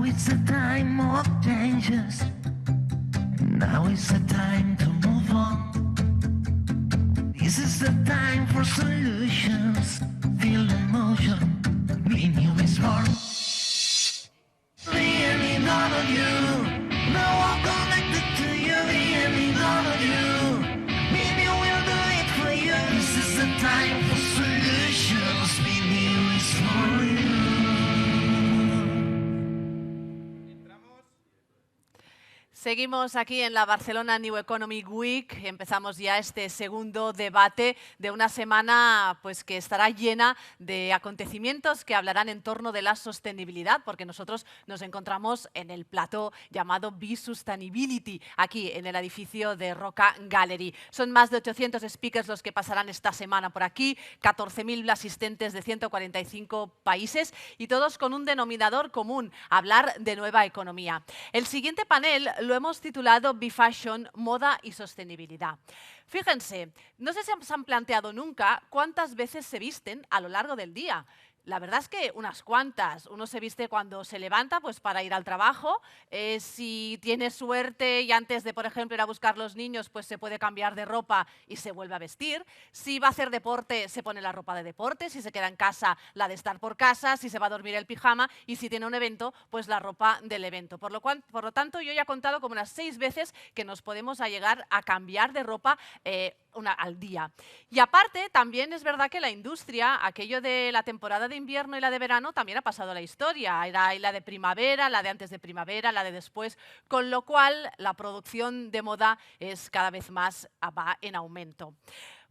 it's a time of changes. Now is the time to move on. This is the time for solutions. Feel the motion. Be new is born. The enemy none of you. No one connected to you. The enemy none of you. Be new will do it for you. This is the time for solutions. Be new is for you. Seguimos aquí en la Barcelona New Economic Week. Empezamos ya este segundo debate de una semana pues, que estará llena de acontecimientos que hablarán en torno de la sostenibilidad, porque nosotros nos encontramos en el plató llamado B-Sustainability, aquí en el edificio de Roca Gallery. Son más de 800 speakers los que pasarán esta semana por aquí, 14.000 asistentes de 145 países y todos con un denominador común, hablar de nueva economía. El siguiente panel lo hemos titulado B-Fashion, moda y sostenibilidad. Fíjense, no sé si se han planteado nunca cuántas veces se visten a lo largo del día. La verdad es que unas cuantas. Uno se viste cuando se levanta pues para ir al trabajo. Si tiene suerte y antes de, por ejemplo, ir a buscar los niños, pues se puede cambiar de ropa y se vuelve a vestir. Si va a hacer deporte, se pone la ropa de deporte. Si se queda en casa, la de estar por casa. Si se va a dormir, el pijama. Y si tiene un evento, pues la ropa del evento. Por lo tanto, yo ya he contado como unas 6 veces que nos podemos llegar a cambiar de ropa al día. Y aparte, también es verdad que la industria, aquello de la temporada de invierno y la de verano, también ha pasado a la historia. Hay la de primavera, la de antes de primavera, la de después, con lo cual la producción de moda es cada vez más va en aumento.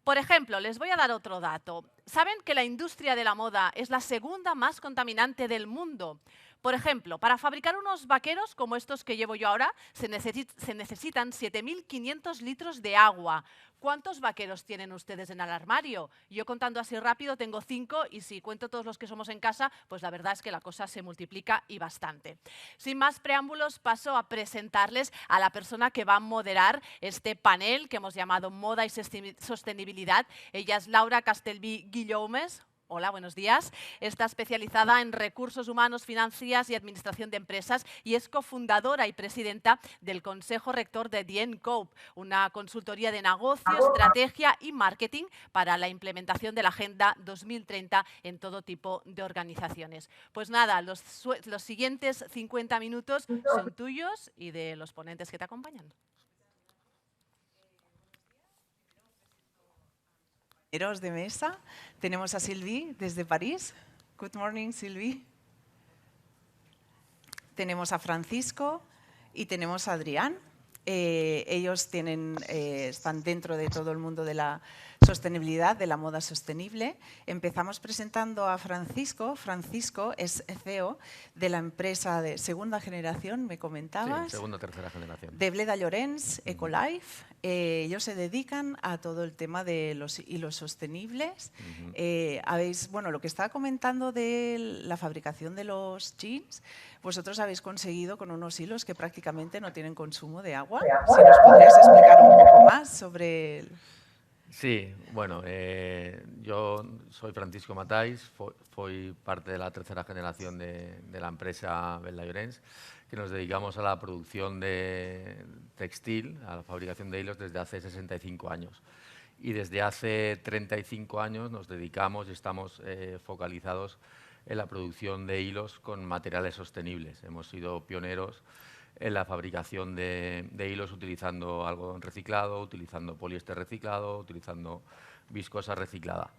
Por ejemplo, les voy a dar otro dato. ¿Saben que la industria de la moda es la segunda más contaminante del mundo? Por ejemplo, para fabricar unos vaqueros como estos que llevo yo ahora, se necesitan 7.500 litros de agua. ¿Cuántos vaqueros tienen ustedes en el armario? Yo contando así rápido tengo 5 y si cuento todos los que somos en casa, pues la verdad es que la cosa se multiplica y bastante. Sin más preámbulos, paso a presentarles a la persona que va a moderar este panel que hemos llamado Moda y Sostenibilidad. Ella es Laura Castelví Guillaumes. Hola, buenos días. Está especializada en recursos humanos, finanzas y administración de empresas y es cofundadora y presidenta del Consejo Rector de The Cope, una consultoría de negocio, estrategia y marketing para la implementación de la Agenda 2030 en todo tipo de organizaciones. Pues nada, los siguientes 50 minutos son tuyos y de los ponentes que te acompañan. De mesa. Tenemos a Sylvie desde París. Good morning, Sylvie. Tenemos a Francisco y tenemos a Adrián. Ellos están dentro de todo el mundo de la sostenibilidad, de la moda sostenible. Empezamos presentando a Francisco. Francisco es CEO de la empresa de segunda generación, me comentabas. Sí, segunda o tercera generación. De Bleda Llorens, Ecolife. Ellos se dedican a todo el tema de los hilos sostenibles. Lo que estaba comentando de la fabricación de los jeans, vosotros habéis conseguido con unos hilos que prácticamente no tienen consumo de agua. Si nos podrías explicar un poco más sobre... Sí, bueno, yo soy Francisco Matáis, soy parte de la tercera generación de la empresa Bleda Llorens, que nos dedicamos a la producción de textil, a la fabricación de hilos desde hace 65 años. Y desde hace 35 años nos dedicamos y estamos focalizados en la producción de hilos con materiales sostenibles. Hemos sido pioneros en la fabricación de hilos utilizando algodón reciclado, utilizando poliéster reciclado, utilizando viscosa reciclada,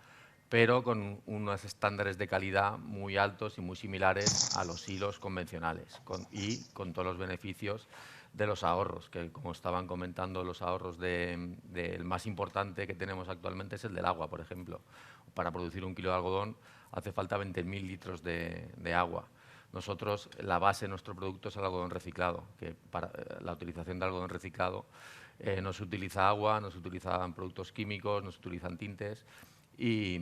pero con unos estándares de calidad muy altos y muy similares a los hilos convencionales y con todos los beneficios de los ahorros, que como estaban comentando, los ahorros del más importante que tenemos actualmente es el del agua, por ejemplo. Para producir 1 kilo de algodón hace falta 20.000 litros de agua. Nosotros, la base de nuestro producto es el algodón reciclado, que para la utilización de algodón reciclado no se utiliza agua, no se utilizan productos químicos, no se utilizan tintes y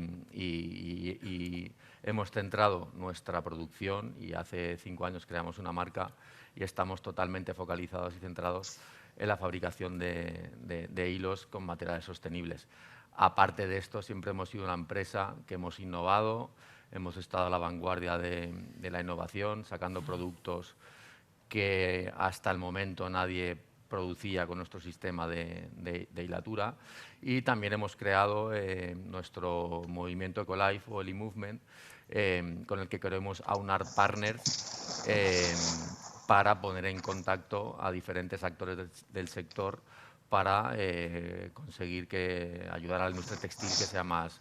hemos centrado nuestra producción y hace 5 años creamos una marca y estamos totalmente focalizados y centrados en la fabricación de hilos con materiales sostenibles. Aparte de esto, siempre hemos sido una empresa que hemos innovado, hemos estado a la vanguardia de la innovación, sacando productos que hasta el momento nadie producía con nuestro sistema de hilatura. Y también hemos creado nuestro movimiento Ecolife o el eMovement, con el que queremos aunar partners para poner en contacto a diferentes actores del sector para conseguir ayudar a la industria textil que sea más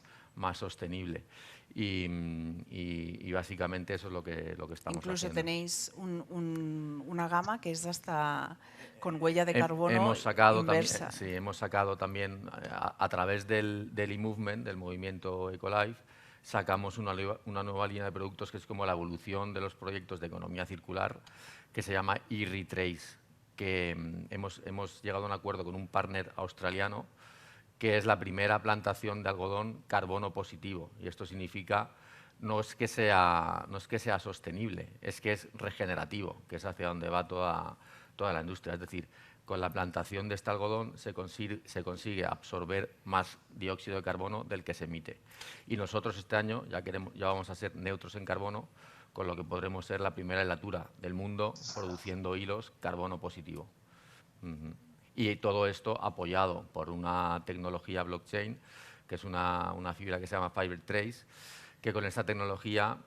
sostenible. Y básicamente eso es lo que estamos Incluso haciendo. tenéis una gama que es hasta con huella de carbono Hemos sacado inversa. También, sí, hemos sacado también a través del eMovement, del movimiento Ecolife, sacamos una nueva línea de productos que es como la evolución de los proyectos de economía circular, que se llama eRetrace, que hemos llegado a un acuerdo con un partner australiano que es la primera plantación de algodón carbono positivo. Y esto significa, no es que sea sostenible, es que es regenerativo, que es hacia donde va toda la industria. Es decir, con la plantación de este algodón se consigue absorber más dióxido de carbono del que se emite. Y nosotros este año ya vamos a ser neutros en carbono, con lo que podremos ser la primera hilatura del mundo produciendo hilos carbono positivo. Y todo esto apoyado por una tecnología blockchain, que es una fibra que se llama FiberTrace, que con esta tecnología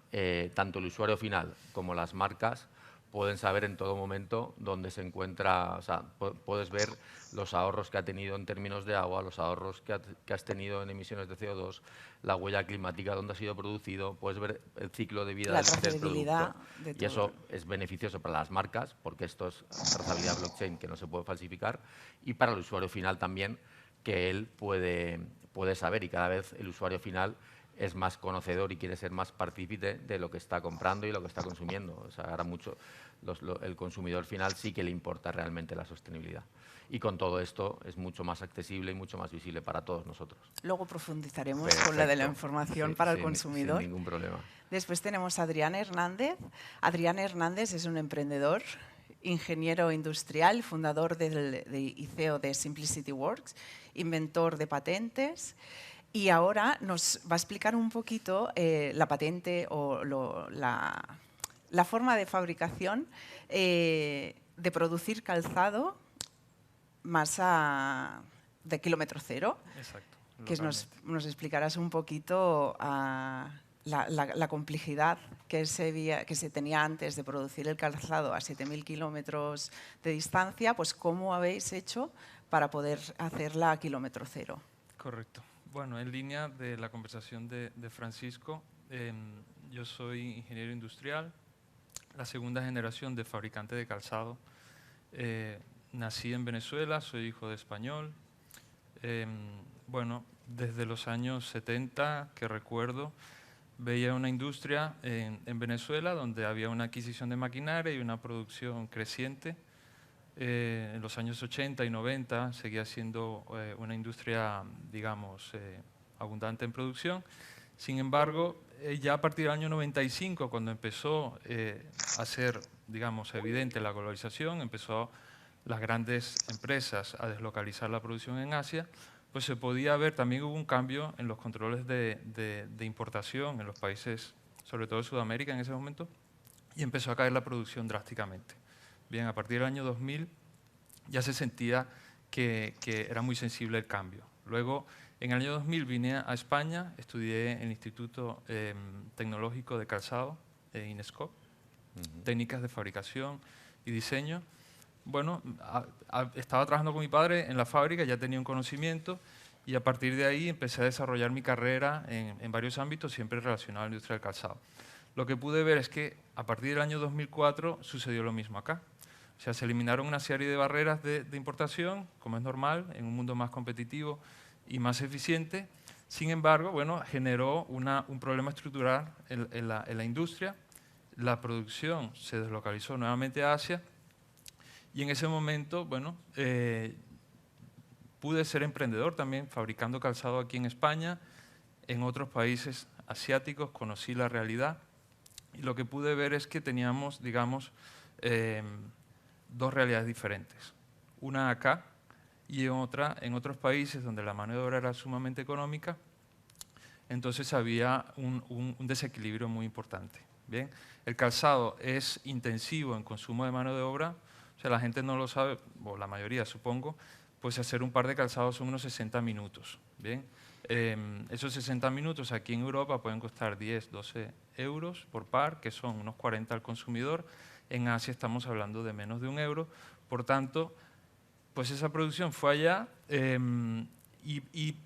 tanto el usuario final como las marcas pueden saber en todo momento dónde se encuentra, o sea, puedes ver los ahorros que ha tenido en términos de agua, los ahorros que has tenido en emisiones de CO2, la huella climática, dónde ha sido producido, puedes ver el ciclo de vida La del trazabilidad producto. de Y todo. eso es beneficioso para las marcas, porque esto es trazabilidad blockchain que no se puede falsificar, y para el usuario final también, que él puede saber, y cada vez el usuario final es más conocedor y quiere ser más partícipe de lo que está comprando y lo que está consumiendo. O sea, ahora el consumidor final sí que le importa realmente la sostenibilidad. Y con todo esto es mucho más accesible y mucho más visible para todos nosotros. Luego profundizaremos con la de la información Sí, para el sin consumidor. ningún problema. Después tenemos a Adrián Hernández. Adrián Hernández es un emprendedor, ingeniero industrial, fundador y CEO de Simplicity Works, inventor de patentes. Y ahora nos va a explicar un poquito la patente o la forma de fabricación de producir calzado de kilómetro cero. Exacto. Que nos explicarás un poquito la complejidad que se tenía antes de producir el calzado a 7.000 kilómetros de distancia, pues cómo habéis hecho para poder hacerla a kilómetro cero. Correcto. Bueno, en línea de la conversación de Francisco, yo soy ingeniero industrial, la segunda generación de fabricante de calzado. Nací en Venezuela, soy hijo de español. Bueno, desde los años 70, que recuerdo, veía una industria en Venezuela donde había una adquisición de maquinaria y una producción creciente. En los años 80 y 90 seguía siendo una industria, digamos, abundante en producción. Sin embargo, ya a partir del año 95, cuando empezó a ser, digamos, evidente la globalización, empezó las grandes empresas a deslocalizar la producción en Asia, pues se podía ver, también hubo un cambio en los controles de importación en los países, sobre todo de Sudamérica en ese momento, y empezó a caer la producción drásticamente. Bien, a partir del año 2000 ya se sentía que era muy sensible el cambio. Luego, en el año 2000 vine a España, estudié en el Instituto Tecnológico de Calzado, INESCOP, técnicas de fabricación y diseño. Bueno, estaba trabajando con mi padre en la fábrica, ya tenía un conocimiento y a partir de ahí empecé a desarrollar mi carrera en varios ámbitos, siempre relacionados a la industria del calzado. Lo que pude ver es que a partir del año 2004 sucedió lo mismo acá. O sea, se eliminaron una serie de barreras de importación, como es normal, en un mundo más competitivo y más eficiente. Sin embargo, bueno, generó un problema estructural en la industria. La producción se deslocalizó nuevamente a Asia y en ese momento, bueno, pude ser emprendedor también, fabricando calzado aquí en España, en otros países asiáticos, conocí la realidad y lo que pude ver es que teníamos, digamos, dos realidades diferentes. Una acá y otra en otros países donde la mano de obra era sumamente económica, entonces había un desequilibrio muy importante. Bien, el calzado es intensivo en consumo de mano de obra, o sea, la gente no lo sabe, o la mayoría supongo, pues hacer un par de calzados son unos 60 minutos. Bien, esos 60 minutos aquí en Europa pueden costar 10, 12 euros por par, que son unos 40 al consumidor. En Asia estamos hablando de menos de 1 euro. Por tanto, pues esa producción fue allá y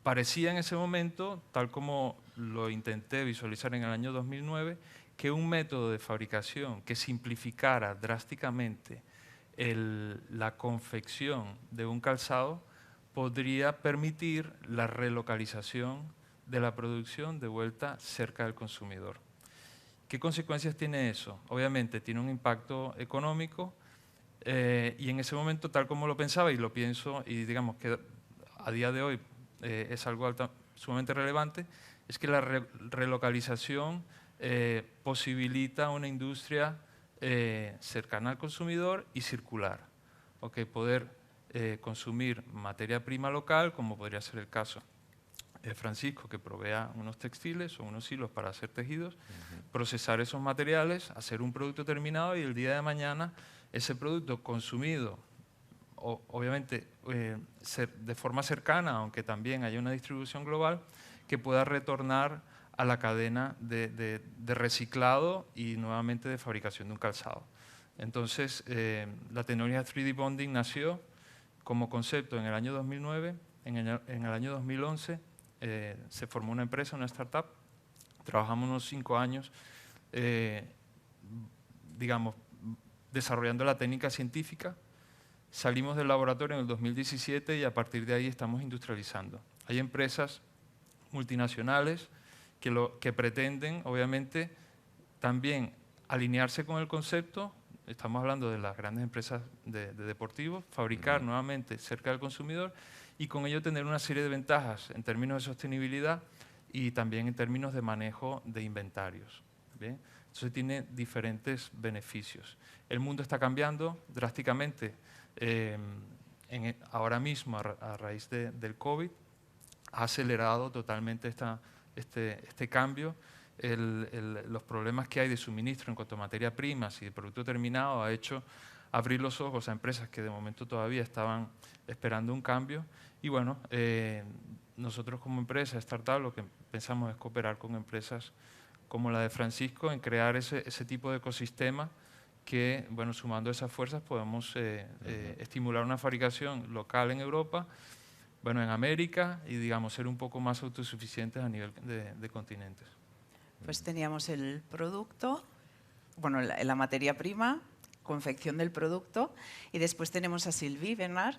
parecía en ese momento, tal como lo intenté visualizar en el año 2009, que un método de fabricación que simplificara drásticamente la confección de un calzado podría permitir la relocalización de la producción de vuelta cerca del consumidor. ¿Qué consecuencias tiene eso? Obviamente tiene un impacto económico y en ese momento, tal como lo pensaba y lo pienso, y digamos que a día de hoy es algo sumamente relevante, es que la relocalización posibilita una industria cercana al consumidor y circular. Poder consumir materia prima local, como podría ser el caso de Francisco, que provea unos textiles o unos hilos para hacer tejidos, procesar esos materiales, hacer un producto terminado y el día de mañana ese producto consumido, obviamente de forma cercana, aunque también haya una distribución global, que pueda retornar a la cadena de reciclado y nuevamente de fabricación de un calzado. Entonces, la tecnología 3D Bonding nació como concepto en el año 2009, en el año 2011 se formó una empresa, una startup, trabajamos unos 5 años, digamos, desarrollando la técnica científica, salimos del laboratorio en el 2017 y a partir de ahí estamos industrializando. Hay empresas multinacionales que pretenden, obviamente, también alinearse con el concepto. Estamos hablando de las grandes empresas de deportivos, fabricar nuevamente cerca del consumidor y con ello tener una serie de ventajas en términos de sostenibilidad y también en términos de manejo de inventarios. ¿Bien? Entonces tiene diferentes beneficios. El mundo está cambiando drásticamente ahora mismo a raíz del COVID. Ha acelerado totalmente este cambio. Los problemas que hay de suministro en cuanto a materia primas y de producto terminado ha hecho abrir los ojos a empresas que de momento todavía estaban esperando un cambio. Y bueno, nosotros como empresa, startup, lo que pensamos es cooperar con empresas como la de Francisco en crear ese tipo de ecosistema que, bueno, sumando esas fuerzas podemos estimular una fabricación local en Europa, bueno, en América y, digamos, ser un poco más autosuficientes a nivel de continentes. Pues teníamos el producto, bueno, la materia prima, confección del producto, y después tenemos a Sylvie Bernard,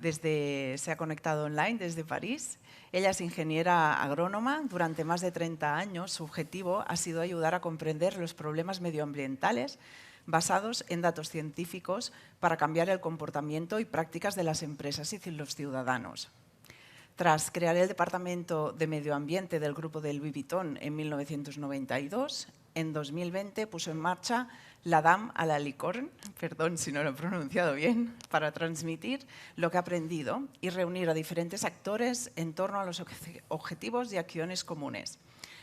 se ha conectado online desde París. Ella es ingeniera agrónoma. Durante más de 30 años su objetivo ha sido ayudar a comprender los problemas medioambientales basados en datos científicos para cambiar el comportamiento y prácticas de las empresas y los ciudadanos. Tras crear el Departamento de Medio Ambiente del grupo de Louis Vuitton en 1992, en 2020 puso en marcha la Dame à la Licorne, perdón si no lo he pronunciado bien, para transmitir lo que ha aprendido y reunir a diferentes actores en torno a los objetivos y acciones comunes.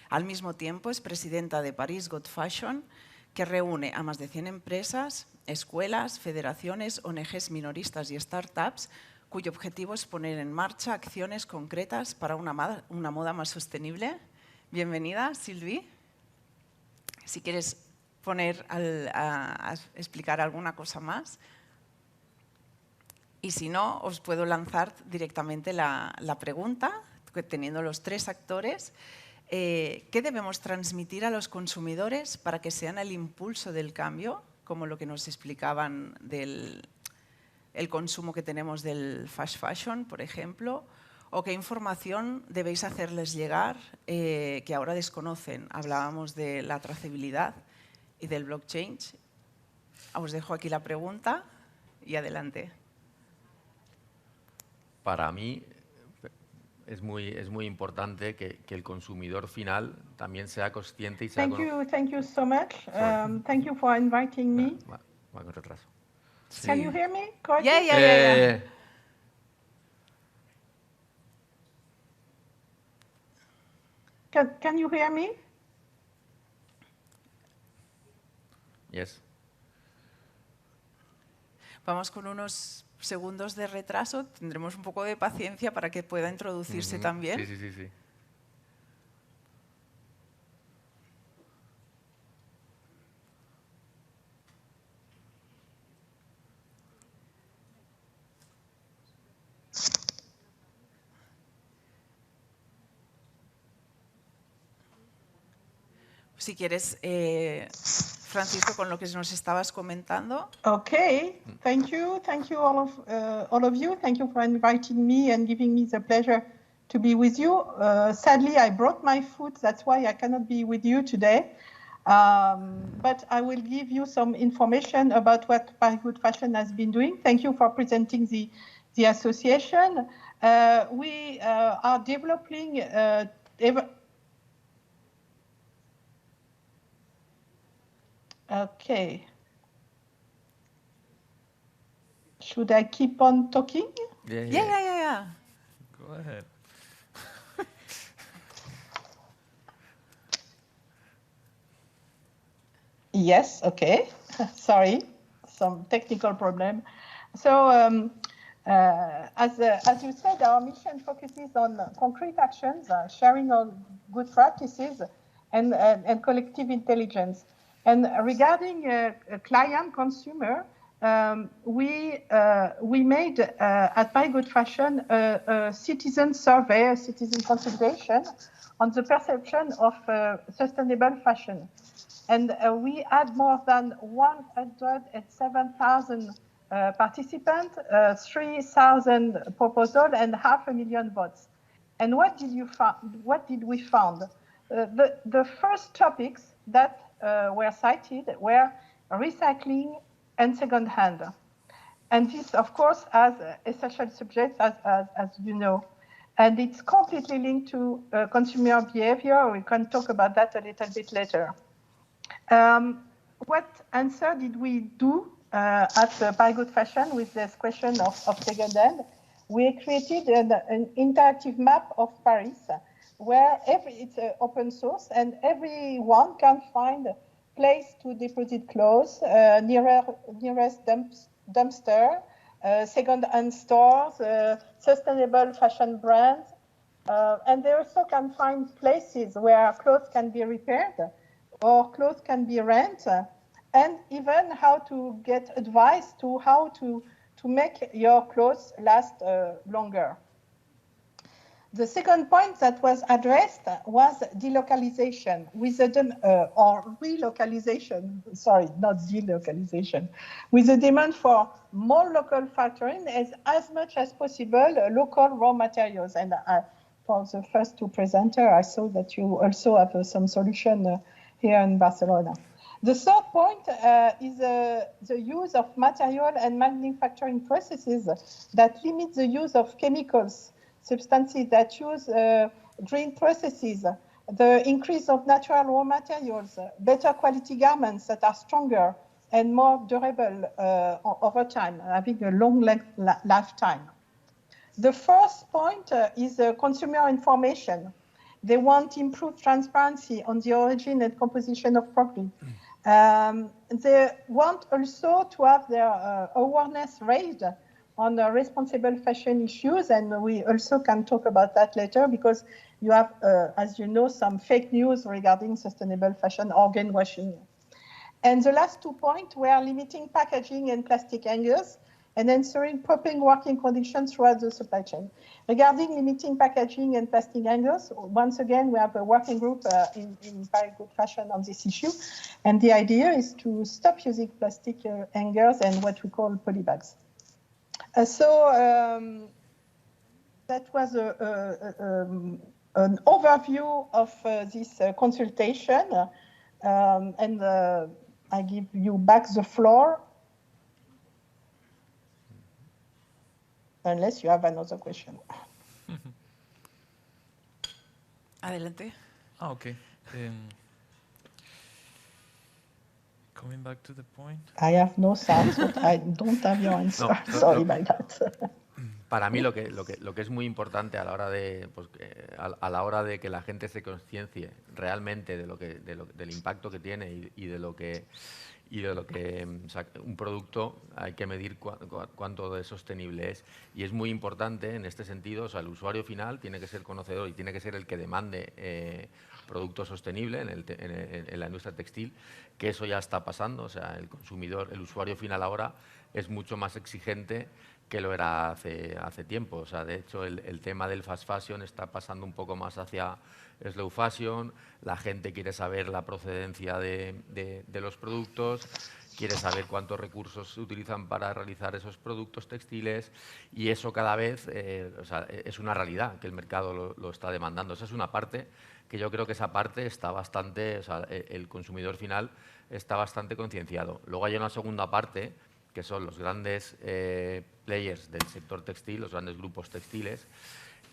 Al mismo tiempo es presidenta de Paris Got Fashion, que reúne a más de 100 empresas, escuelas, federaciones, ONGs minoristas y startups, cuyo objetivo es poner en marcha acciones concretas para una moda más sostenible. Bienvenida, Sylvie. Si quieres a explicar alguna cosa más. Y si no, os puedo lanzar directamente la pregunta, teniendo los 3 actores. ¿Qué debemos transmitir a los consumidores para que sean el impulso del cambio, como lo que nos explicaban del consumo que tenemos del fast fashion, por ejemplo? ¿O qué información debéis hacerles llegar que ahora desconocen? Hablábamos de la trazabilidad y del blockchain. Os dejo aquí la pregunta y adelante. Para mí es muy importante que el consumidor final también sea consciente y sea... Thank you so much. Thank you for inviting me. Va con retraso. Sí. Can you hear me? Corky? Yeah. Can you hear me? Yes. Vamos con unos segundos de retraso. Tendremos un poco de paciencia para que pueda introducirse también. Sí, sí, sí, sí. Si quieres, Francisco, con lo que nos estabas comentando. Okay, thank you all of you. Thank you for inviting me and giving me the pleasure to be with you. Sadly, I brought my food, that's why I cannot be with you today. But I will give you some information about what Paris Good Fashion has been doing. Thank you for presenting the association. We are developing okay. Should I keep on talking? Yeah. Go ahead. Yes, okay. Sorry, some technical problem. So, as you said, our mission focuses on concrete actions, sharing of good practices, and collective intelligence. And regarding a client consumer, we made at Buy Good Fashion a citizen survey, a citizen consultation on the perception of sustainable fashion. And we had more than 107,000 participants, 3,000 proposals, and 500,000 votes. And what did we found? The first topics that were cited were recycling and second-hand. And this, of course, has essential subjects, as you know. And it's completely linked to consumer behavior. We can talk about that a little bit later. What answer did we do at Buy Good Fashion with this question of second-hand? We created an interactive map of Paris where it's open source and everyone can find a place to deposit clothes, nearest dumpster, second-hand stores, sustainable fashion brands, and they also can find places where clothes can be repaired or clothes can be rented, and even how to get advice to how to make your clothes last longer. The second point that was addressed was delocalization or relocalization, sorry, not delocalization, with a demand for more local factoring as much as possible local raw materials. And for the first two presenters, I saw that you also have some solution here in Barcelona. The third point is the use of material and manufacturing processes that limit the use of chemicals, substances that use green processes, the increase of natural raw materials, better quality garments that are stronger and more durable over time, having a long lifetime. The first point is consumer information. They want improved transparency on the origin and composition of product. They want also to have their awareness raised on responsible fashion issues, and we also can talk about that later because you have, as you know, some fake news regarding sustainable fashion or greenwashing. And the last 2 points were limiting packaging and plastic hangers and ensuring proper working conditions throughout the supply chain. Regarding limiting packaging and plastic hangers, once again, we have a working group in Paris Good Fashion on this issue. And the idea is to stop using plastic hangers and what we call polybags. So that was an overview of this consultation. And I give you back the floor. Unless you have another question. Adelante. Okay. Coming back to the point. I have no sound, so I don't have your answer. Sorry about that. Para mí lo que es muy importante a la hora de pues, a la hora de que la gente se consciencie realmente de del impacto que tiene y de lo que y de lo que o sea, un producto hay que medir cuánto de sostenible es. Y es muy importante en este sentido, o sea, el usuario final tiene que ser conocedor y tiene que ser el que demande producto sostenible en la industria textil, que eso ya está pasando. O sea, el consumidor, el usuario final ahora es mucho más exigente que lo era hace tiempo. O sea, de hecho, el tema del fast fashion está pasando un poco más hacia slow fashion. La gente quiere saber la procedencia de los productos, quiere saber cuántos recursos se utilizan para realizar esos productos textiles, y eso cada vez o sea, es una realidad que el mercado lo está demandando. Esa es una parte que yo creo que esa parte está bastante, o sea, el consumidor final está bastante concienciado. Luego hay una segunda parte, que son los grandes players del sector textil, los grandes grupos textiles,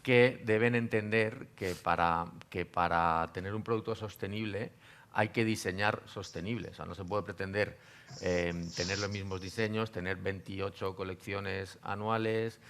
que deben entender que para tener un producto sostenible hay que diseñar sostenible. O sea, no se puede pretender tener los mismos diseños, tener 28 colecciones anuales.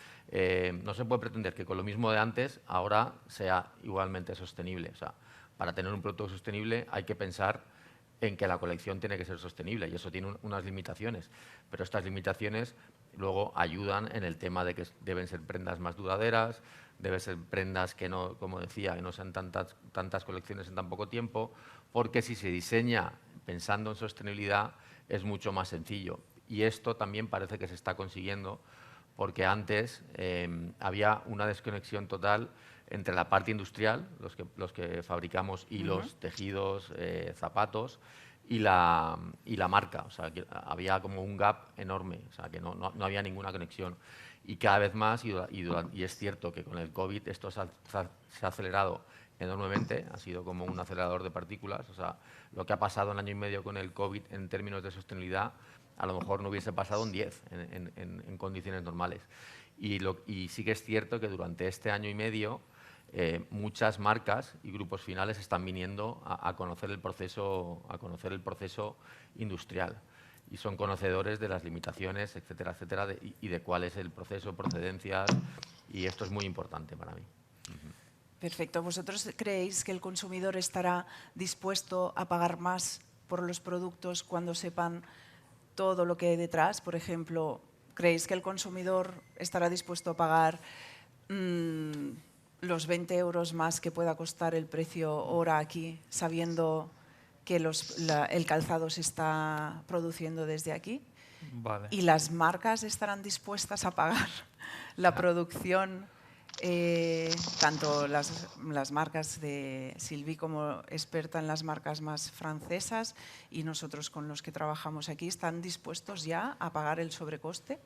No se puede pretender que con lo mismo de antes ahora sea igualmente sostenible. O sea, para tener un producto sostenible hay que pensar en que la colección tiene que ser sostenible, y eso tiene unas limitaciones, pero estas limitaciones luego ayudan en el tema de que deben ser prendas más duraderas, deben ser prendas que no, como decía, que no sean tantas colecciones en tan poco tiempo, porque si se diseña pensando en sostenibilidad es mucho más sencillo. Y esto también parece que se está consiguiendo, porque antes había una desconexión total entre la parte industrial, los que fabricamos hilos, tejidos, zapatos, y la marca. O sea, que había como un gap enorme, o sea, que no había ninguna conexión. Y cada vez más, y es cierto que con el COVID esto se ha acelerado enormemente, ha sido como un acelerador de partículas. O sea, lo que ha pasado en año y medio con el COVID en términos de sostenibilidad, a lo mejor no hubiese pasado en 10 en condiciones normales. Y sí que es cierto que durante este año y medio muchas marcas y grupos finales están viniendo a conocer el proceso industrial, y son conocedores de las limitaciones, etcétera, etcétera, y de cuál es el proceso, procedencias, y esto es muy importante para mí. Perfecto. ¿Vosotros creéis que el consumidor estará dispuesto a pagar más por los productos cuando sepan todo lo que hay detrás? Por ejemplo, ¿creéis que el consumidor estará dispuesto a pagar los 20 euros más que pueda costar el precio hora aquí, sabiendo que el calzado se está produciendo desde aquí? Vale. ¿Y las marcas estarán dispuestas a pagar la producción? Tanto las marcas de Sylvie como experta en las marcas más francesas, y nosotros con los que trabajamos aquí, ¿están dispuestos ya a pagar el sobrecoste?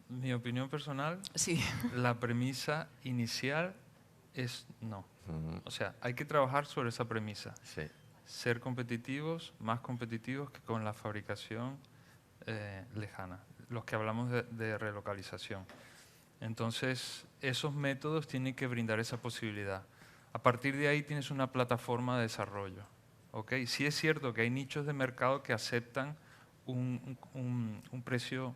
Mi opinión personal, Sí. la premisa inicial es no. O sea, hay que trabajar sobre esa premisa. Sí. Ser competitivos, más competitivos que con la fabricación lejana, los que hablamos de relocalización. Entonces, esos métodos tienen que brindar esa posibilidad. A partir de ahí tienes una plataforma de desarrollo. ¿Okay? Sí es cierto que hay nichos de mercado que aceptan un precio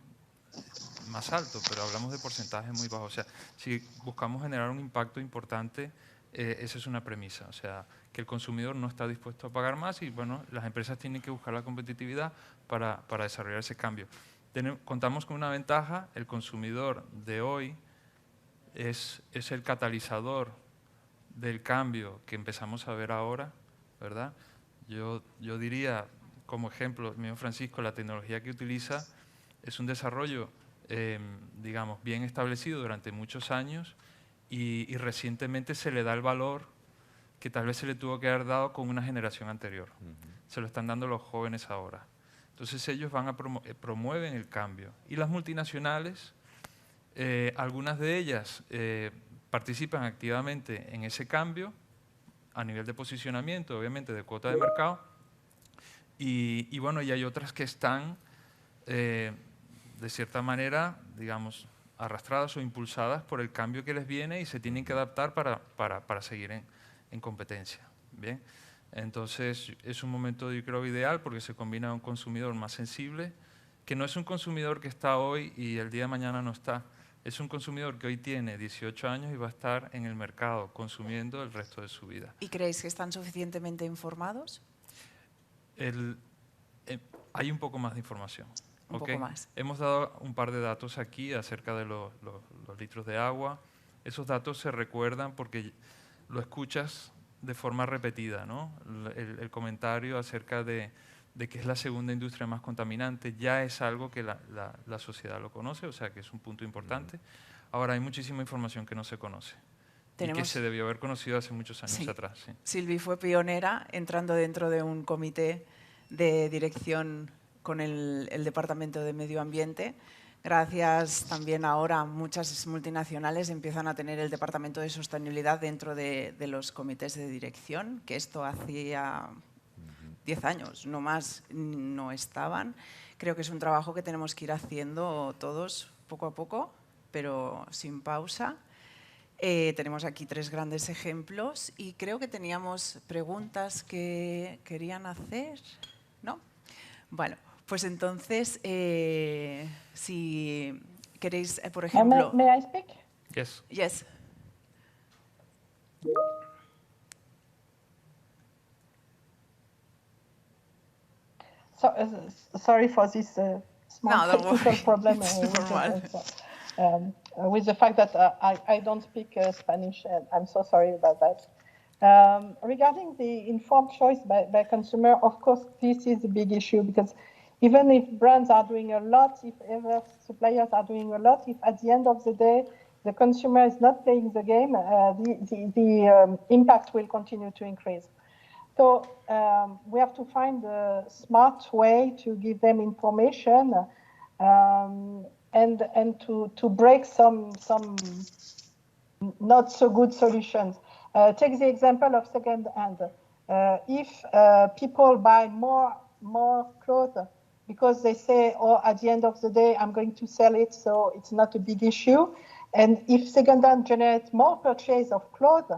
más alto, pero hablamos de porcentajes muy bajos. O sea, si buscamos generar un impacto importante, esa es una premisa. O sea, que el consumidor no está dispuesto a pagar más, y bueno, las empresas tienen que buscar la competitividad para desarrollar ese cambio. Contamos con una ventaja: el consumidor de hoy es el catalizador del cambio que empezamos a ver ahora, ¿verdad? Yo diría, como ejemplo, el mío Francisco, la tecnología que utiliza es un desarrollo, digamos, bien establecido durante muchos años, y recientemente se le da el valor que tal vez se le tuvo que haber dado con una generación anterior. Se lo están dando los jóvenes ahora. Entonces ellos promueven el cambio. Y las multinacionales, algunas de ellas participan activamente en ese cambio a nivel de posicionamiento, obviamente de cuota de mercado, y bueno, y hay otras que están de cierta manera, digamos, arrastradas o impulsadas por el cambio que les viene, y se tienen que adaptar para seguir en competencia. ¿Bien? Entonces es un momento, yo creo, ideal, porque se combina un consumidor más sensible, que no es un consumidor que está hoy y el día de mañana no está. Es un consumidor que hoy tiene 18 años y va a estar en el mercado consumiendo el resto de su vida. ¿Y creéis que están suficientemente informados? hay un poco más de información. Un ¿ok? poco más. Hemos dado un par de datos aquí acerca de los litros de agua. Esos datos se recuerdan porque lo escuchas de forma repetida, ¿no? El comentario acerca de que es la segunda industria más contaminante ya es algo que la sociedad lo conoce, o sea que es un punto importante. Ahora, hay muchísima información que no se conoce y que se debió haber conocido hace muchos años atrás. Sí. Sylvie fue pionera entrando dentro de un comité de dirección con el Departamento de Medio Ambiente. Gracias también ahora muchas multinacionales empiezan a tener el Departamento de Sostenibilidad dentro de los comités de dirección, que esto hacía 10 años, no más, no estaban. Creo que es un trabajo que tenemos que ir haciendo todos poco a poco, pero sin pausa. Tenemos aquí 3 grandes ejemplos y creo que teníamos preguntas que querían hacer, ¿no? Bueno, pues entonces, si queréis, por ejemplo… May I speak? Yes. Yes. So, sorry for this small No, don't technical worry. problem It's normal. with the fact that I don't speak Spanish, and I'm so sorry about that. Regarding the informed choice by consumer, of course, this is a big issue because even if brands are doing a lot, if ever suppliers are doing a lot, if at the end of the day the consumer is not playing the game, the impact will continue to increase. So we have to find a smart way to give them information and to break some not so good solutions. Take the example of second hand. If people buy more clothes because they say, oh, at the end of the day, I'm going to sell it, so it's not a big issue. And if second hand generates more purchase of clothes,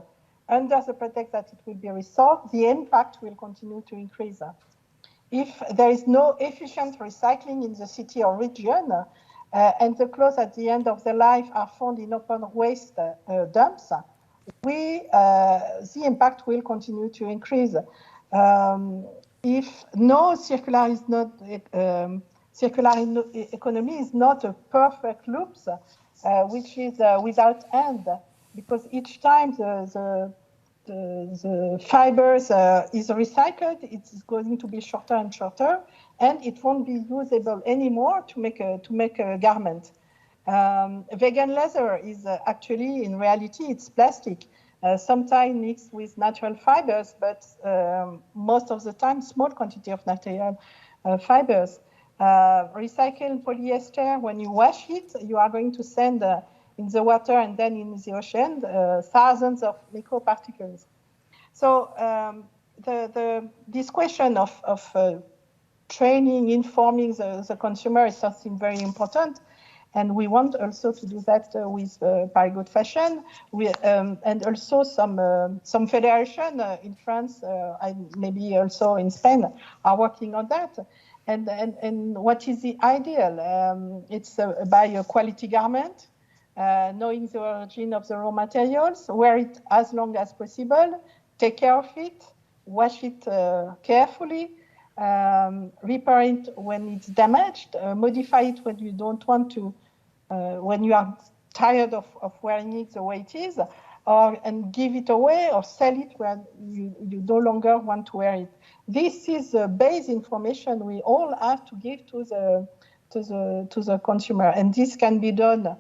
under the pretext that it will be resolved, the impact will continue to increase. If there is no efficient recycling in the city or region, and the clothes at the end of their life are found in open waste dumps, the impact will continue to increase. If no circular economy is not a perfect loop, which is without end, because each time the fibers is recycled, it's going to be shorter and shorter, and it won't be usable anymore to make a garment. Vegan leather is actually, in reality, it's plastic, sometimes mixed with natural fibers, but most of the time, small quantity of natural fibers. Recycled polyester, when you wash it, you are going to send in the water and then in the ocean thousands of microparticles. So this question of training, informing the consumer is something very important. And we want also to do that with Paris Good Fashion, and also some federation in France, and maybe also in Spain, are working on that. And what is the ideal? It's buy a quality garment, knowing the origin of the raw materials, wear it as long as possible, take care of it, wash it carefully, repair it when it's damaged, modify it when you don't want to, when you are tired of wearing it the way it is, and give it away or sell it when you no longer want to wear it. This is the base information we all have to give to the consumer, and this can be done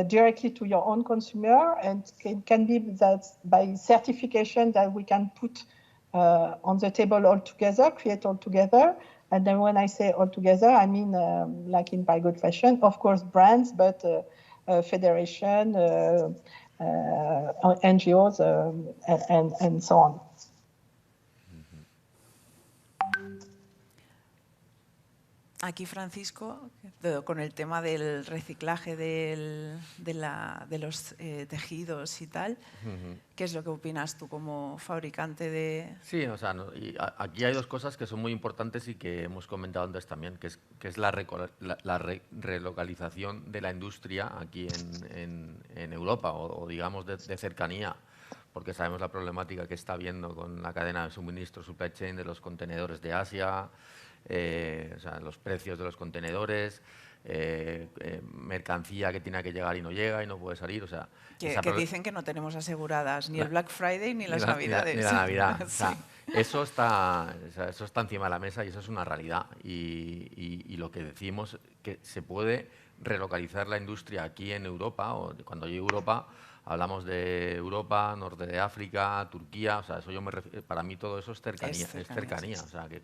directly to your own consumer, and it can be that by certification that we can put on the table all together, create all together. And then when I say all together, I mean like in Paris Good Fashion, of course, brands, but federation, NGOs, and so on. Aquí Francisco, con el tema del reciclaje de los tejidos y tal, ¿qué es lo que opinas tú como fabricante de...? Sí, o sea, aquí hay 2 cosas que son muy importantes y que hemos comentado antes también, que es la relocalización de la industria aquí en Europa, o digamos de cercanía, porque sabemos la problemática que está habiendo con la cadena de suministro, supply chain, de los contenedores de Asia, o sea, los precios de los contenedores, mercancía que tiene que llegar y no llega y no puede salir. O sea, Que dicen que no tenemos aseguradas ni el Black Friday ni las ni Navidades. Ni la Navidad. O Sí. sea, eso está encima de la mesa y eso es una realidad. Y lo que decimos que se puede relocalizar la industria aquí en Europa, o cuando digo Europa, hablamos de Europa, norte de África, Turquía, o sea, eso para mí todo eso es cercanía, Sí. o sea, que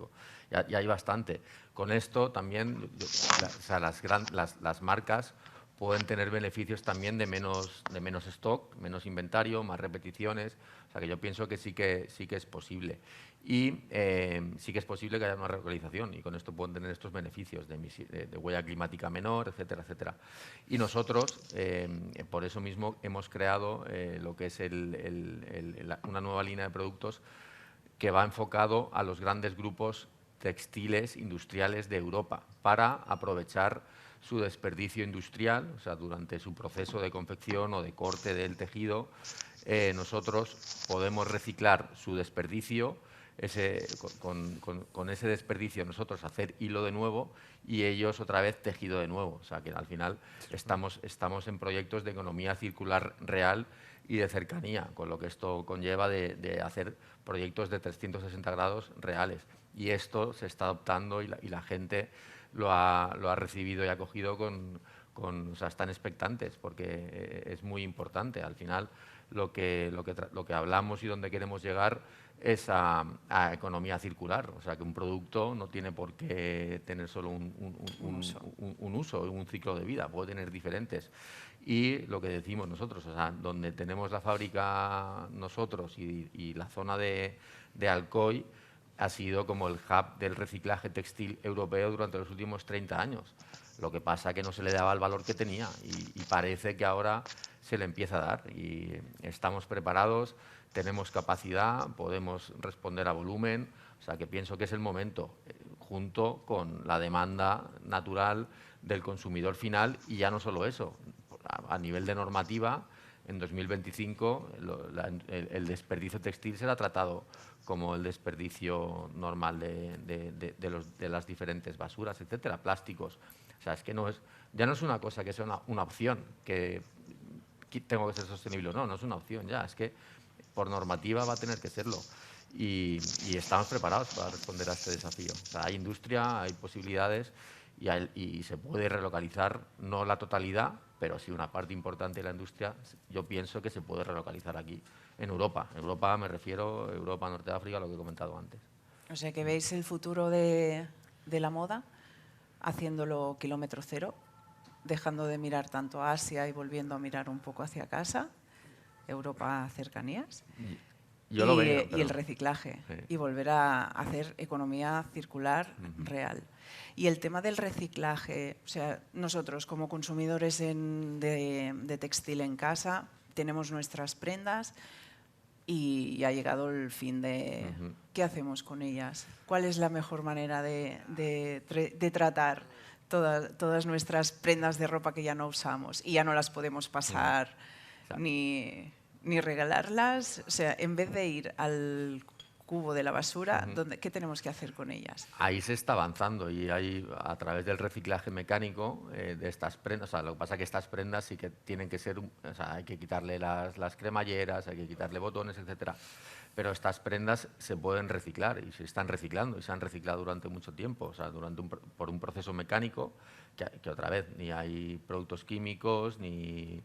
ya hay bastante. Con esto también, o sea, las marcas pueden tener beneficios también de menos stock, menos inventario, más repeticiones, o sea, que yo pienso que sí que es posible. Y sí que es posible que haya una relocalización y con esto pueden tener estos beneficios de huella climática menor, etcétera, etcétera. Y nosotros, por eso mismo, hemos creado lo que es una nueva línea de productos que va enfocado a los grandes grupos textiles industriales de Europa para aprovechar su desperdicio industrial, o sea, durante su proceso de confección o de corte del tejido, nosotros podemos reciclar su desperdicio, con ese desperdicio nosotros hacer hilo de nuevo y ellos otra vez tejido de nuevo. O sea, que al final estamos en proyectos de economía circular real y de cercanía, con lo que esto conlleva de hacer proyectos de 360 grados reales. Y esto se está adoptando y la gente lo ha recibido y acogido o sea, están expectantes porque es muy importante. Al final lo que hablamos y donde queremos llegar es a economía circular. O sea, que un producto no tiene por qué tener solo un uso, un ciclo de vida, puede tener diferentes. Y lo que decimos nosotros, o sea, donde tenemos la fábrica nosotros y la zona de Alcoy, ha sido como el hub del reciclaje textil europeo durante los últimos 30 años. Lo que pasa es que no se le daba el valor que tenía y parece que ahora se le empieza a dar. Y estamos preparados, tenemos capacidad, podemos responder a volumen. O sea, que pienso que es el momento, junto con la demanda natural del consumidor final. Y ya no solo eso, a nivel de normativa, en 2025 el desperdicio textil será tratado como el desperdicio normal de las diferentes basuras, etcétera, plásticos. O sea, es que ya no es una cosa que sea una opción, que tengo que ser sostenible o no, no es una opción ya, es que por normativa va a tener que serlo. Y estamos preparados para responder a este desafío. O sea, hay industria, hay posibilidades y se puede relocalizar, no la totalidad, pero sí una parte importante de la industria. Yo pienso que se puede relocalizar aquí, en Europa. En Europa me refiero, Europa, Norte de África, lo que he comentado antes. O sea, que veis el futuro de la moda haciéndolo kilómetro cero, dejando de mirar tanto a Asia y volviendo a mirar un poco hacia casa, Europa cercanías. Yo lo veo. Y el reciclaje, sí. Y volver a hacer economía circular real. Y el tema del reciclaje, o sea, nosotros como consumidores de textil en casa tenemos nuestras prendas y ha llegado el fin de ¿qué hacemos con ellas? ¿Cuál es la mejor manera de tratar todas nuestras prendas de ropa que ya no usamos y ya no las podemos pasar ni regalarlas? O sea, en vez de ir al cubo de la basura, ¿qué tenemos que hacer con ellas? Ahí se está avanzando y hay, a través del reciclaje mecánico de estas prendas, o sea, lo que pasa es que estas prendas sí que tienen que ser, o sea, hay que quitarle las cremalleras, hay que quitarle botones, etcétera. Pero estas prendas se pueden reciclar y se están reciclando y se han reciclado durante mucho tiempo, o sea, por un proceso mecánico que otra vez ni hay productos químicos ni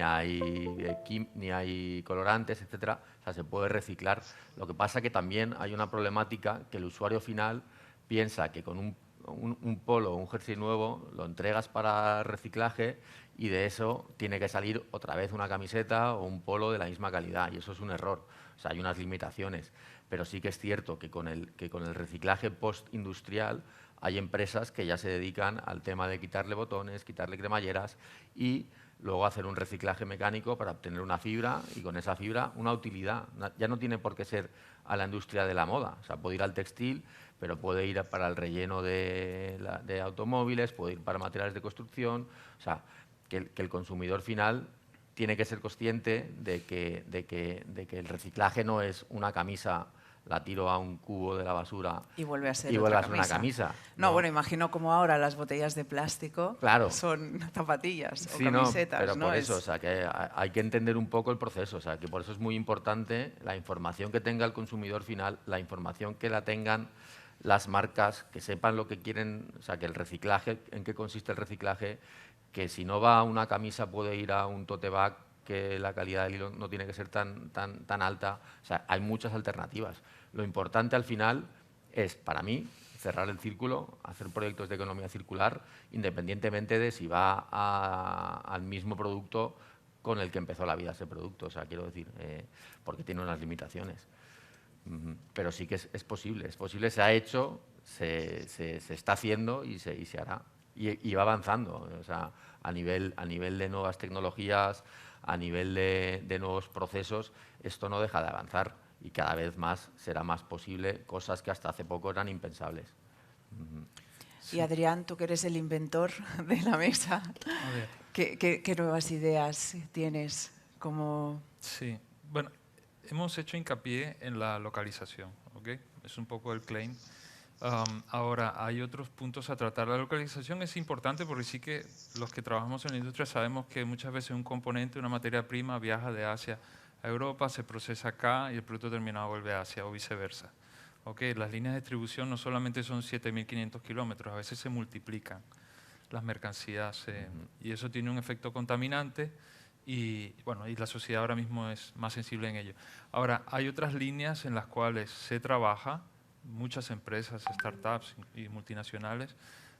hay colorantes, etcétera. O sea, se puede reciclar. Lo que pasa que también hay una problemática que el usuario final piensa que con un polo o un jersey nuevo lo entregas para reciclaje y de eso tiene que salir otra vez una camiseta o un polo de la misma calidad y eso es un error. O sea, hay unas limitaciones, pero sí que es cierto que con el reciclaje postindustrial hay empresas que ya se dedican al tema de quitarle botones, quitarle cremalleras y luego hacer un reciclaje mecánico para obtener una fibra y con esa fibra una utilidad. Ya no tiene por qué ser a la industria de la moda, o sea, puede ir al textil, pero puede ir para el relleno de automóviles, puede ir para materiales de construcción, o sea, que el consumidor final tiene que ser consciente de que el reciclaje no es una camisa la tiro a un cubo de la basura Y vuelve a ser y otra vuelve a ser una camisa. camisa. No, bueno, imagino como ahora las botellas de plástico Claro. son zapatillas o Sí, camisetas, pero ¿no? por eso, o sea, que hay que entender un poco el proceso, o sea, que por eso es muy importante la información que tenga el consumidor final, la información que la tengan las marcas, que sepan lo que quieren, o sea, que el reciclaje, en qué consiste el reciclaje, que si no va a una camisa puede ir a un tote bag, que la calidad del hilo no tiene que ser tan alta, o sea, hay muchas alternativas. Lo importante al final es, para mí, cerrar el círculo, hacer proyectos de economía circular, independientemente de si va al mismo producto con el que empezó la vida ese producto, o sea, quiero decir, porque tiene unas limitaciones. Pero sí que es posible, se ha hecho, se está haciendo y se hará. Y va avanzando, o sea, a nivel de nuevas tecnologías, a nivel de nuevos procesos, esto no deja de avanzar y cada vez más será más posible, cosas que hasta hace poco eran impensables. Y Adrián, tú que eres el inventor de la mesa, A ver. ¿qué nuevas ideas tienes? Sí, bueno, hemos hecho hincapié en la localización, ¿ok? Es un poco el claim. Ahora, hay otros puntos a tratar. La localización es importante porque sí que los que trabajamos en la industria sabemos que muchas veces un componente, una materia prima, viaja de Asia a Europa, se procesa acá y el producto terminado vuelve a Asia o viceversa. ¿Okay? Las líneas de distribución no solamente son 7.500 kilómetros, a veces se multiplican las mercancías y eso tiene un efecto contaminante y, bueno, y la sociedad ahora mismo es más sensible en ello. Ahora, hay otras líneas en las cuales se trabaja, muchas empresas, startups y multinacionales,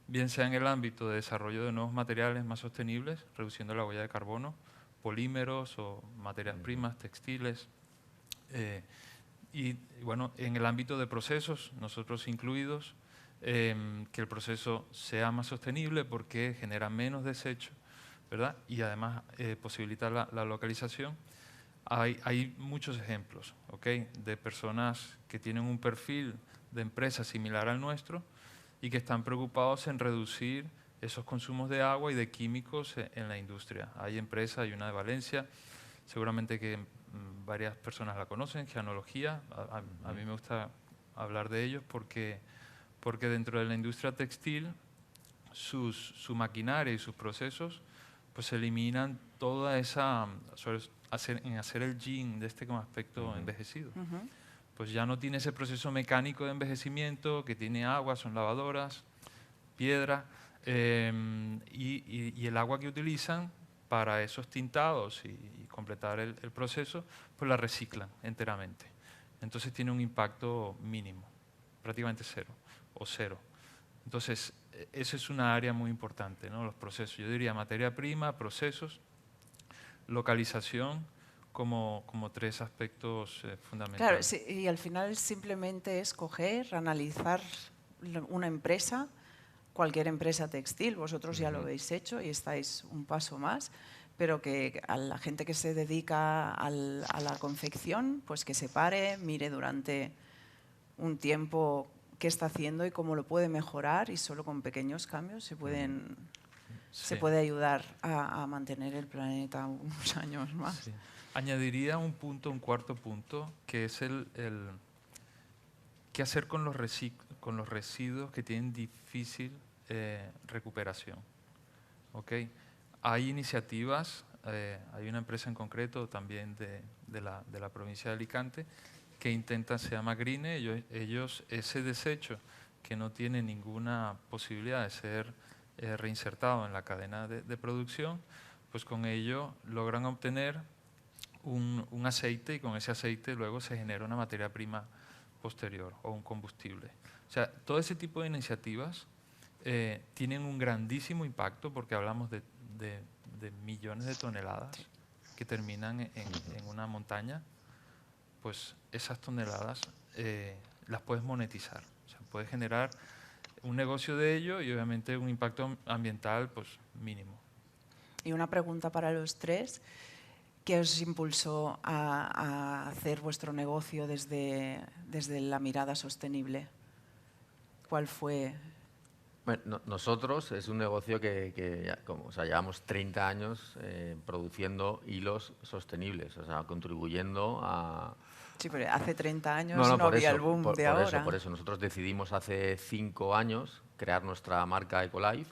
bien sea en el ámbito de desarrollo de nuevos materiales más sostenibles, reduciendo la huella de carbono, polímeros o materias primas, textiles, y bueno, en el ámbito de procesos, nosotros incluidos, que el proceso sea más sostenible porque genera menos desecho, ¿verdad? Y además posibilita la localización. Hay muchos ejemplos, ¿ok? De personas que tienen un perfil de empresa similar al nuestro y que están preocupados en reducir esos consumos de agua y de químicos en la industria. Hay empresas, hay una de Valencia, seguramente que varias personas la conocen, Geanología. A mí me gusta hablar de ellos porque dentro de la industria textil su maquinaria y sus procesos pues eliminan toda esa, en hacer el jean de este como aspecto envejecido. Pues ya no tiene ese proceso mecánico de envejecimiento que tiene agua, son lavadoras, piedra, y el agua que utilizan para esos tintados y completar el proceso, pues la reciclan enteramente. Entonces tiene un impacto mínimo, prácticamente cero o cero. Entonces, esa es una área muy importante, ¿no? Los procesos. Yo diría materia prima, procesos, localización como tres aspectos fundamentales. Claro, sí, y al final simplemente es coger, analizar una empresa, cualquier empresa textil, vosotros ya lo habéis hecho y estáis un paso más, pero que a la gente que se dedica a la confección, pues que se pare, mire durante un tiempo qué está haciendo y cómo lo puede mejorar y solo con pequeños cambios se puede ayudar a mantener el planeta unos años más. Sí. Añadiría un cuarto punto, que es el qué hacer con los residuos que tienen difícil recuperación. ¿Okay? Hay iniciativas, hay una empresa en concreto también de la provincia de Alicante que intenta, se llama Green, ellos ese desecho que no tiene ninguna posibilidad de ser reinsertado en la cadena de producción, pues con ello logran obtener un aceite y con ese aceite luego se genera una materia prima posterior o un combustible. O sea, todo ese tipo de iniciativas tienen un grandísimo impacto porque hablamos de millones de toneladas que terminan en una montaña, pues esas toneladas las puedes monetizar, o sea, puedes generar un negocio de ello y obviamente un impacto ambiental pues mínimo. Y una pregunta para los tres. ¿Qué os impulsó a hacer vuestro negocio desde la mirada sostenible? ¿Cuál fue? Bueno, nosotros es un negocio que ya, o sea, llevamos 30 años produciendo hilos sostenibles, o sea, contribuyendo a Sí, pero hace 30 años No, no, por había eso, el boom de por ahora. eso, por eso. Nosotros decidimos hace 5 años crear nuestra marca Ecolife,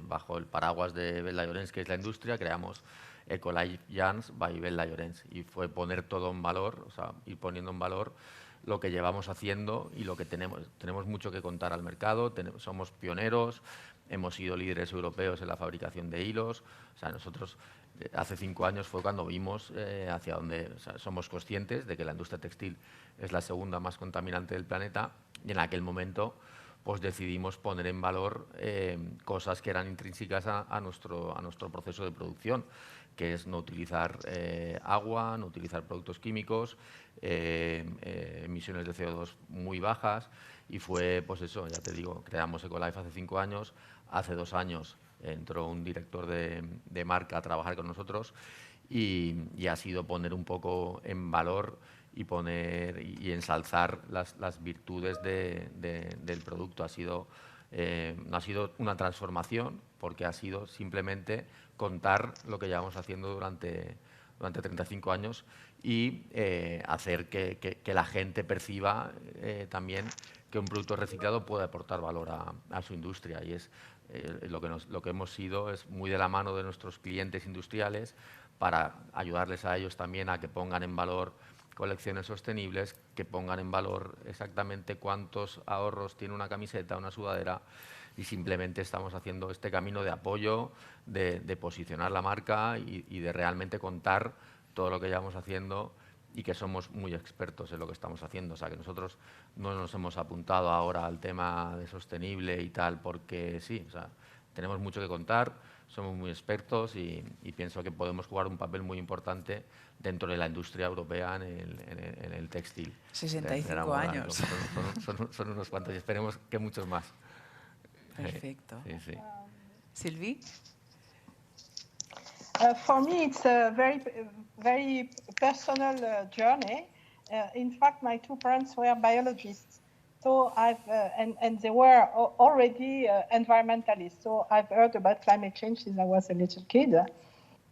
bajo el paraguas de Bell Llorens, que es la industria, creamos Ecolife Jans by Bell Llorens, y fue poner todo en valor, o sea, ir poniendo en valor lo que llevamos haciendo y lo que tenemos. Tenemos mucho que contar al mercado, somos pioneros, hemos sido líderes europeos en la fabricación de hilos, o sea, nosotros hace 5 años fue cuando vimos hacia dónde, o sea, somos conscientes de que la industria textil es la segunda más contaminante del planeta, y en aquel momento pues decidimos poner en valor cosas que eran intrínsecas a nuestro proceso de producción, que es no utilizar agua, no utilizar productos químicos, emisiones de CO2 muy bajas, y fue, pues eso, ya te digo, creamos Ecolife hace 5 años, hace 2 años entró un director de marca a trabajar con nosotros, y ha sido poner un poco en valor y ensalzar las virtudes del producto. No ha sido una transformación, porque ha sido simplemente contar lo que llevamos haciendo durante 35 años y hacer que la gente perciba también que un producto reciclado puede aportar valor a su industria. Y es lo que hemos sido es muy de la mano de nuestros clientes industriales, para ayudarles a ellos también a que pongan en valor colecciones sostenibles, que pongan en valor exactamente cuántos ahorros tiene una camiseta, una sudadera, y simplemente estamos haciendo este camino de apoyo, de posicionar la marca y de realmente contar todo lo que llevamos haciendo, y que somos muy expertos en lo que estamos haciendo. O sea, que nosotros no nos hemos apuntado ahora al tema de sostenible y tal porque sí, o sea, tenemos mucho que contar, somos muy expertos y pienso que podemos jugar un papel muy importante dentro de la industria europea en el textil. 65 de la moda. años. Son unos cuantos, y esperemos que muchos más. Perfecto. Sí, sí. Sylvie? For me, it's a very personal journey. In fact, my two parents were biologists, so and they were already environmentalists. So I've heard about climate change since I was a little kid.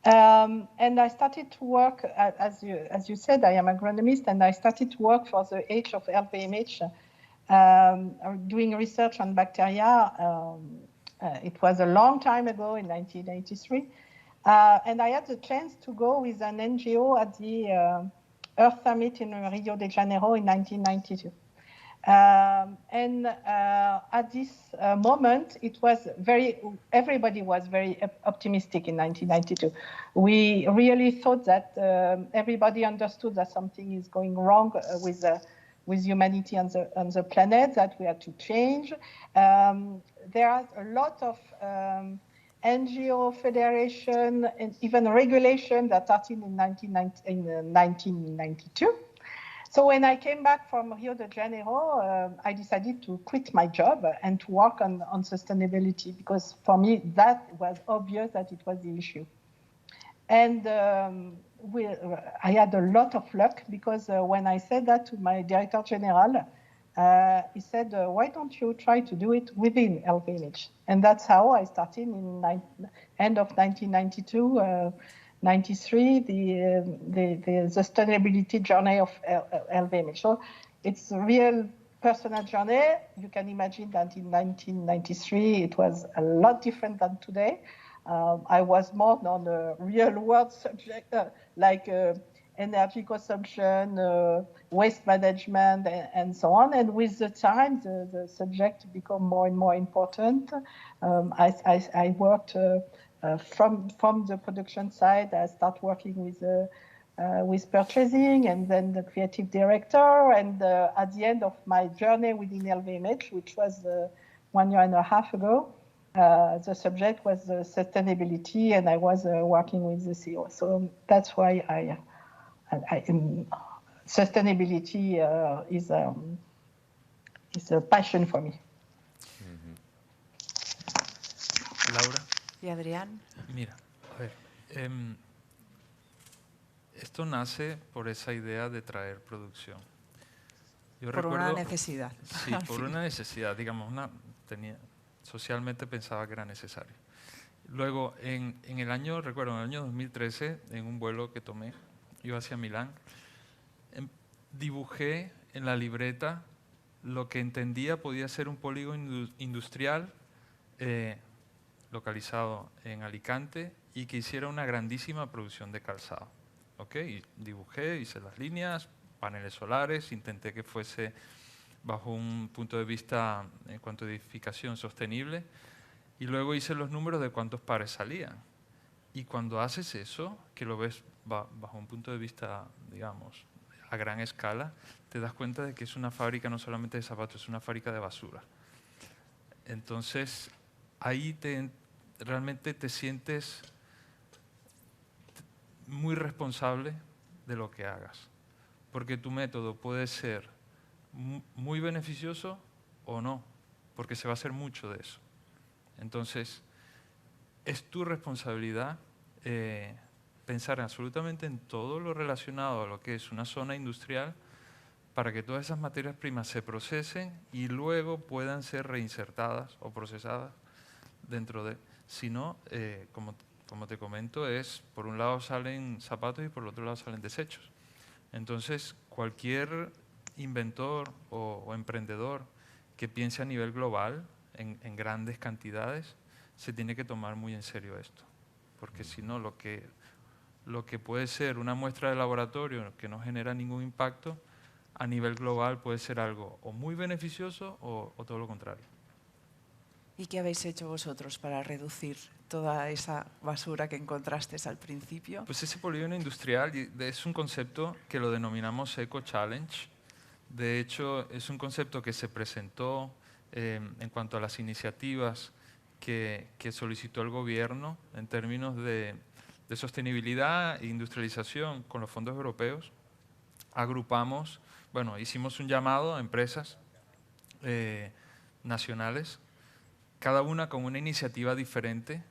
And I started to work, as you said, I am agronomist, and I started to work for the age of LVMH, doing research on bacteria. It was a long time ago, in 1983. And I had the chance to go with an NGO at the Earth Summit in Rio de Janeiro in 1992. And at this moment, everybody was very optimistic in 1992. We really thought that everybody understood that something is going wrong with humanity on the planet, that we had to change. There are a lot of NGO, federation, and even regulation that started in 1992. So when I came back from Rio de Janeiro, I decided to quit my job and to work on sustainability, because for me that was obvious that it was the issue. And I had a lot of luck, because when I said that to my director general, he said, why don't you try to do it within LVMH? And that's how I started in end of 1992, 93, the sustainability journey of LVMH. So it's a real personal journey. You can imagine that in 1993, it was a lot different than today. I was more on a real world subject, like energy consumption, waste management, and so on. And with the time, the subject became more and more important. I worked from the production side. I started working with purchasing, and then the creative director. And at the end of my journey within LVMH, which was 1.5 years ago, the subject was sustainability, and I was working with the CEO. So that's why sustainability is a passion for me. Laura. ¿Y Adrián? Mira, a ver, esto nace por esa idea de traer producción. Yo Por recuerdo, una necesidad. Sí, por una necesidad, digamos, socialmente pensaba que era necesario. Luego, en el año 2013, en un vuelo que tomé, iba hacia Milán, dibujé en la libreta lo que entendía podía ser un polígono industrial localizado en Alicante y que hiciera una grandísima producción de calzado. ¿Okay? Y dibujé, hice las líneas, paneles solares, intenté que fuese bajo un punto de vista en cuanto a edificación sostenible y luego hice los números de cuántos pares salían. Y cuando haces eso, que lo ves bajo un punto de vista, digamos, a gran escala, te das cuenta de que es una fábrica no solamente de zapatos, es una fábrica de basura. Entonces, ahí realmente te sientes muy responsable de lo que hagas, porque tu método puede ser muy beneficioso o no, porque se va a hacer mucho de eso. Entonces, es tu responsabilidad pensar absolutamente en todo lo relacionado a lo que es una zona industrial para que todas esas materias primas se procesen y luego puedan ser reinsertadas o procesadas dentro de... Si no, como te comento, por un lado salen zapatos y por el otro lado salen desechos. Entonces, cualquier inventor o emprendedor que piense a nivel global, en grandes cantidades, se tiene que tomar muy en serio esto. Porque si no, lo que puede ser una muestra de laboratorio que no genera ningún impacto, a nivel global puede ser algo o muy beneficioso o todo lo contrario. ¿Y qué habéis hecho vosotros para reducir toda esa basura que encontrasteis al principio? Pues ese polígono industrial es un concepto que lo denominamos Eco Challenge. De hecho, es un concepto que se presentó en cuanto a las iniciativas que solicitó el gobierno en términos de sostenibilidad e industrialización con los fondos europeos. Agrupamos, hicimos un llamado a empresas nacionales, cada una con una iniciativa diferente,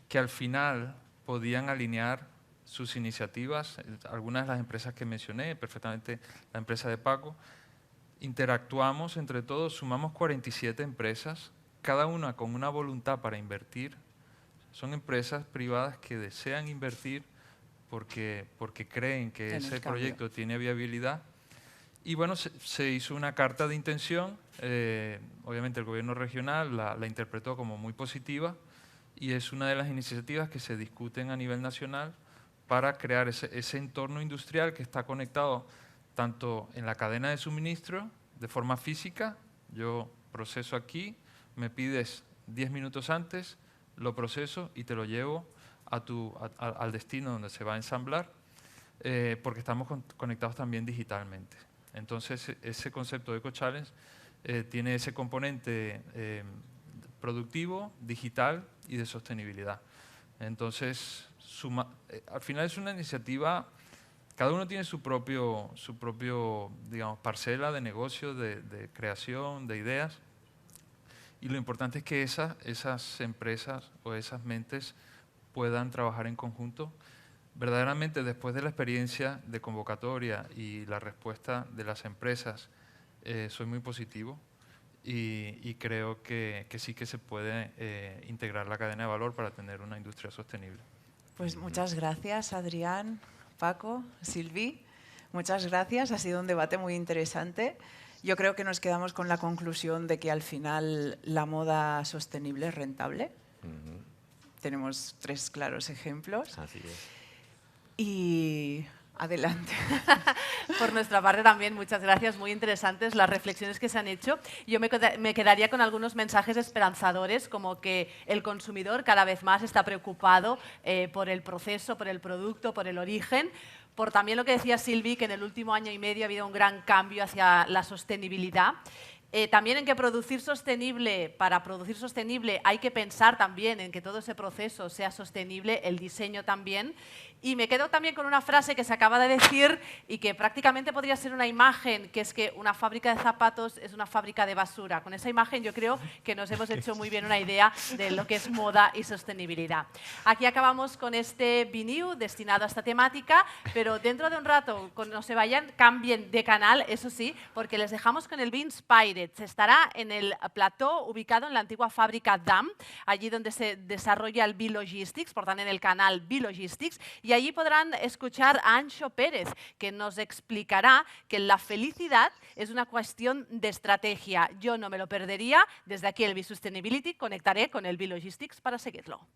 que al final podían alinear sus iniciativas, algunas de las empresas que mencioné, perfectamente la empresa de Paco. Interactuamos entre todos, sumamos 47 empresas, cada una con una voluntad para invertir. Son empresas privadas que desean invertir porque creen que ese proyecto tiene viabilidad. Y bueno, se hizo una carta de intención, obviamente el gobierno regional la interpretó como muy positiva y es una de las iniciativas que se discuten a nivel nacional para crear ese entorno industrial que está conectado tanto en la cadena de suministro de forma física, yo proceso aquí, me pides 10 minutos antes, lo proceso y te lo llevo al destino donde se va a ensamblar, porque estamos conectados también digitalmente. Entonces, ese concepto de Eco Challenge tiene ese componente productivo, digital y de sostenibilidad. Entonces, al final es una iniciativa, cada uno tiene su propio digamos, parcela de negocio, de creación, de ideas, y lo importante es que esas empresas o esas mentes puedan trabajar en conjunto. Verdaderamente, después de la experiencia de convocatoria y la respuesta de las empresas, soy muy positivo y creo que sí que se puede integrar la cadena de valor para tener una industria sostenible. Pues muchas gracias, Adrián, Paco, Silvi. Muchas gracias, ha sido un debate muy interesante. Yo creo que nos quedamos con la conclusión de que al final la moda sostenible es rentable. Tenemos 3 claros ejemplos. Así es. Y adelante. Por nuestra parte también, muchas gracias, muy interesantes las reflexiones que se han hecho. Yo me quedaría con algunos mensajes esperanzadores, como que el consumidor cada vez más está preocupado por el proceso, por el producto, por el origen, por también lo que decía Silvi, que en el último año y medio ha habido un gran cambio hacia la sostenibilidad. También en que para producir sostenible hay que pensar también en que todo ese proceso sea sostenible, el diseño también. Y me quedo también con una frase que se acaba de decir y que prácticamente podría ser una imagen, que es que una fábrica de zapatos es una fábrica de basura. Con esa imagen yo creo que nos hemos hecho muy bien una idea de lo que es moda y sostenibilidad. Aquí acabamos con este Be-New destinado a esta temática, pero dentro de un rato, cuando no se vayan, cambien de canal, eso sí, porque les dejamos con el Be Inspired. Markets. Estará en el plató ubicado en la antigua fábrica DAM, allí donde se desarrolla el B-Logistics, por tanto en el canal B-Logistics, y allí podrán escuchar a Anxo Pérez, que nos explicará que la felicidad es una cuestión de estrategia. Yo no me lo perdería. Desde aquí el B-Sustainability conectaré con el B-Logistics para seguirlo.